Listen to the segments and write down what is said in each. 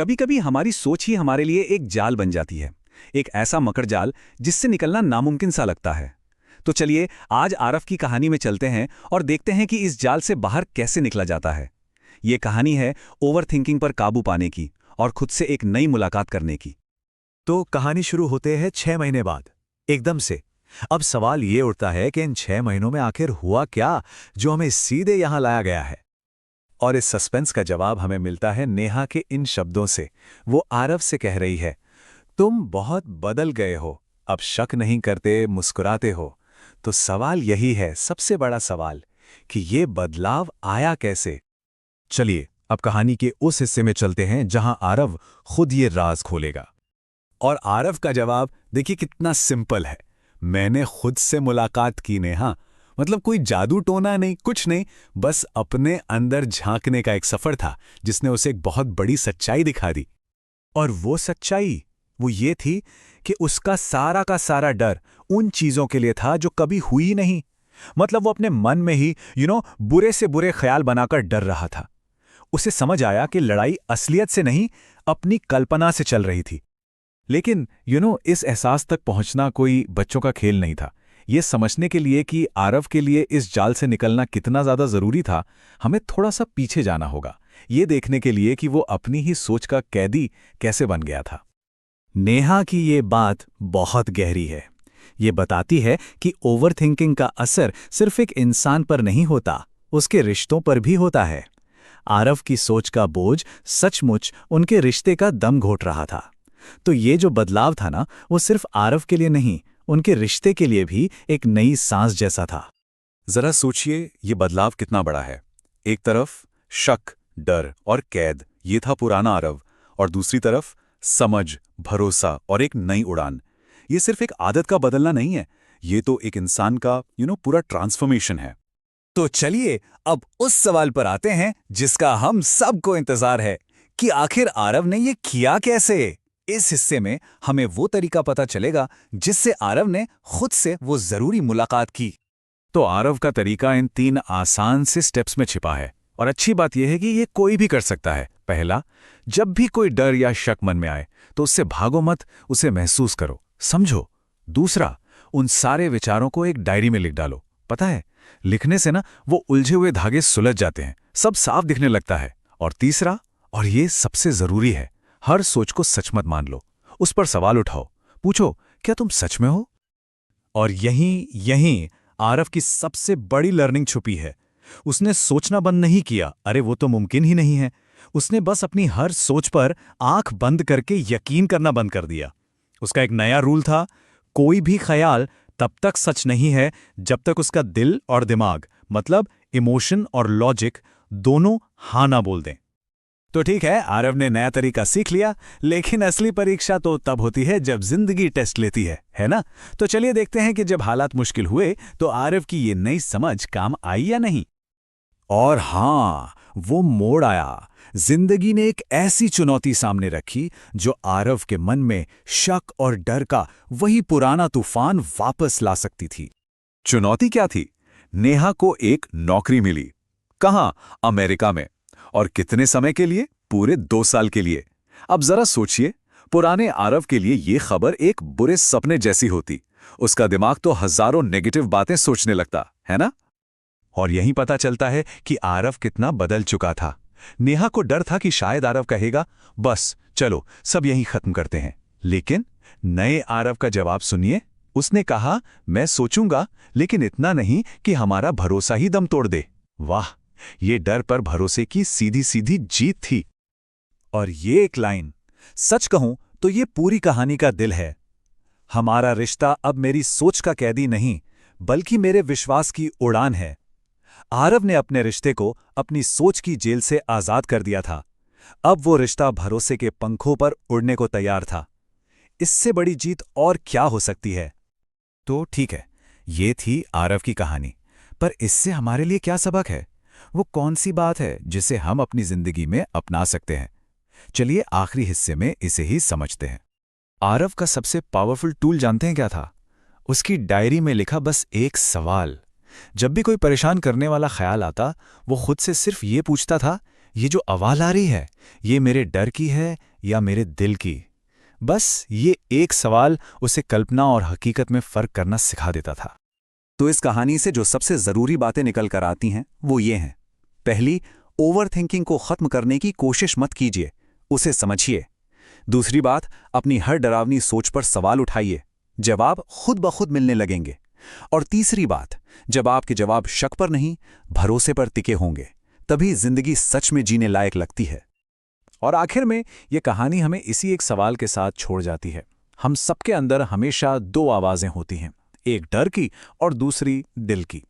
कभी कभी हमारी सोच ही हमारे लिए एक जाल बन जाती है, एक ऐसा मकड़ जाल जिससे निकलना नामुमकिन सा लगता है। तो चलिए आज आरव की कहानी में चलते हैं और देखते हैं कि इस जाल से बाहर कैसे निकला जाता है। ये कहानी है ओवरथिंकिंग पर काबू पाने की और खुद से एक नई मुलाकात करने की। तो कहानी शुरू होते है 6 महीने बाद, एकदम से। अब सवाल ये उठता है कि इन 6 महीनों में आखिर हुआ क्या जो हमें सीधे यहां लाया गया है। और इस सस्पेंस का जवाब हमें मिलता है नेहा के इन शब्दों से। वो आरव से कह रही है, तुम बहुत बदल गए हो, अब शक नहीं करते, मुस्कुराते हो। तो सवाल यही है, सबसे बड़ा सवाल, कि ये बदलाव आया कैसे। चलिए अब कहानी के उस हिस्से में चलते हैं जहां आरव खुद ये राज खोलेगा। और आरव का जवाब देखिए कितना सिंपल है। मैंने खुद से मुलाकात की नेहा। मतलब कोई जादू टोना नहीं, कुछ नहीं, बस अपने अंदर झांकने का एक सफर था जिसने उसे एक बहुत बड़ी सच्चाई दिखा दी। और वो सच्चाई वो ये थी कि उसका सारा का सारा डर उन चीजों के लिए था जो कभी हुई नहीं। मतलब वो अपने मन में ही बुरे से बुरे ख्याल बनाकर डर रहा था। उसे समझ आया कि लड़ाई असलियत से नहीं, अपनी कल्पना से चल रही थी। लेकिन इस एहसास तक पहुंचना कोई बच्चों का खेल नहीं था। ये समझने के लिए कि आरव के लिए इस जाल से निकलना कितना ज्यादा जरूरी था, हमें थोड़ा सा पीछे जाना होगा, ये देखने के लिए कि वो अपनी ही सोच का कैदी कैसे बन गया था। नेहा की ये बात बहुत गहरी है। ये बताती है कि ओवरथिंकिंग का असर सिर्फ एक इंसान पर नहीं होता, उसके रिश्तों पर भी होता है। आरव की सोच का बोझ सचमुच उनके रिश्ते का दम घोट रहा था। तो ये जो बदलाव था ना, वो सिर्फ आरव के लिए नहीं, उनके रिश्ते के लिए भी एक नई सांस जैसा था। जरा सोचिए ये बदलाव कितना बड़ा है। एक तरफ शक, डर और कैद, ये था पुराना आरव, और दूसरी तरफ समझ, भरोसा और एक नई उड़ान। ये सिर्फ एक आदत का बदलना नहीं है, ये तो एक इंसान का पूरा ट्रांसफॉर्मेशन है। तो चलिए अब उस सवाल पर आते हैं जिसका हम सबको इंतजार है, कि आखिर आरव ने ये किया कैसे। इस हिस्से में हमें वो तरीका पता चलेगा जिससे आरव ने खुद से वो जरूरी मुलाकात की। तो आरव का तरीका इन 3 आसान से स्टेप्स में छिपा है, और अच्छी बात यह है कि ये कोई भी कर सकता है। पहला, जब भी कोई डर या शक मन में आए तो उससे भागो मत, उसे महसूस करो, समझो। दूसरा, उन सारे विचारों को एक डायरी में लिख डालो। पता है, लिखने से ना वो उलझे हुए धागे सुलझ जाते हैं, सब साफ दिखने लगता है। और तीसरा, और ये सबसे जरूरी है, हर सोच को सच मत मान लो, उस पर सवाल उठाओ, पूछो क्या तुम सच में हो। और यहीं आरव की सबसे बड़ी लर्निंग छुपी है। उसने सोचना बंद नहीं किया, अरे वो तो मुमकिन ही नहीं है। उसने बस अपनी हर सोच पर आंख बंद करके यकीन करना बंद कर दिया। उसका एक नया रूल था, कोई भी ख्याल तब तक सच नहीं है जब तक उसका दिल और दिमाग, मतलब इमोशन और लॉजिक, दोनों हाँ ना बोल दें। तो ठीक है, आरव ने नया तरीका सीख लिया, लेकिन असली परीक्षा तो तब होती है जब जिंदगी टेस्ट लेती है ना। तो चलिए देखते हैं कि जब हालात मुश्किल हुए तो आरव की ये नई समझ काम आई या नहीं। और हाँ, वो मोड़ आया। जिंदगी ने एक ऐसी चुनौती सामने रखी जो आरव के मन में शक और डर का वही पुराना तूफान वापस ला सकती थी। चुनौती क्या थी? नेहा को एक नौकरी मिली। कहाँ? अमेरिका में। और कितने समय के लिए? पूरे 2 साल के लिए। अब जरा सोचिए, पुराने आरव के लिए ये खबर एक बुरे सपने जैसी होती। उसका दिमाग तो हजारों नेगेटिव बातें सोचने लगता, है ना? और यही पता चलता है कि आरव कितना बदल चुका था। नेहा को डर था कि शायद आरव कहेगा, बस चलो सब यहीं खत्म करते हैं। लेकिन नए आरव का जवाब सुनिए। उसने कहा, मैं सोचूंगा, लेकिन इतना नहीं कि हमारा भरोसा ही दम तोड़ दे। वाह, ये डर पर भरोसे की सीधी सीधी जीत थी। और ये एक लाइन, सच कहूं तो ये पूरी कहानी का दिल है। हमारा रिश्ता अब मेरी सोच का कैदी नहीं, बल्कि मेरे विश्वास की उड़ान है। आरव ने अपने रिश्ते को अपनी सोच की जेल से आजाद कर दिया था। अब वो रिश्ता भरोसे के पंखों पर उड़ने को तैयार था। इससे बड़ी जीत और क्या हो सकती है? तो ठीक है, ये थी आरव की कहानी, पर इससे हमारे लिए क्या सबक है? वो कौन सी बात है जिसे हम अपनी जिंदगी में अपना सकते हैं? चलिए आखिरी हिस्से में इसे ही समझते हैं। आरव का सबसे पावरफुल टूल जानते हैं क्या था? उसकी डायरी में लिखा बस एक सवाल। जब भी कोई परेशान करने वाला ख्याल आता, वो खुद से सिर्फ ये पूछता था, ये जो आवाज़ आ रही है, ये मेरे डर की है या मेरे दिल की? बस ये एक सवाल उसे कल्पना और हकीकत में फ़र्क करना सिखा देता था। तो इस कहानी से जो सबसे ज़रूरी बातें निकल कर आती हैं वो ये हैं। पहली, ओवरथिंकिंग को ख़त्म करने की कोशिश मत कीजिए, उसे समझिए। दूसरी बात, अपनी हर डरावनी सोच पर सवाल उठाइए, जवाब खुद ब खुद मिलने लगेंगे। और तीसरी बात, जब आपके जवाब शक पर नहीं, भरोसे पर टिके होंगे, तभी जिंदगी सच में जीने लायक लगती है। और आखिर में ये कहानी हमें इसी एक सवाल के साथ छोड़ जाती है। हम सबके अंदर हमेशा दो आवाज़ें होती हैं, एक डर की और दूसरी दिल की।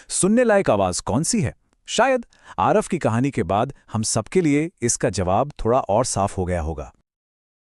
सुनने लायक आवाज़ कौन सी है? शायद आरफ की कहानी के बाद हम सबके लिए इसका जवाब थोड़ा और साफ हो गया होगा।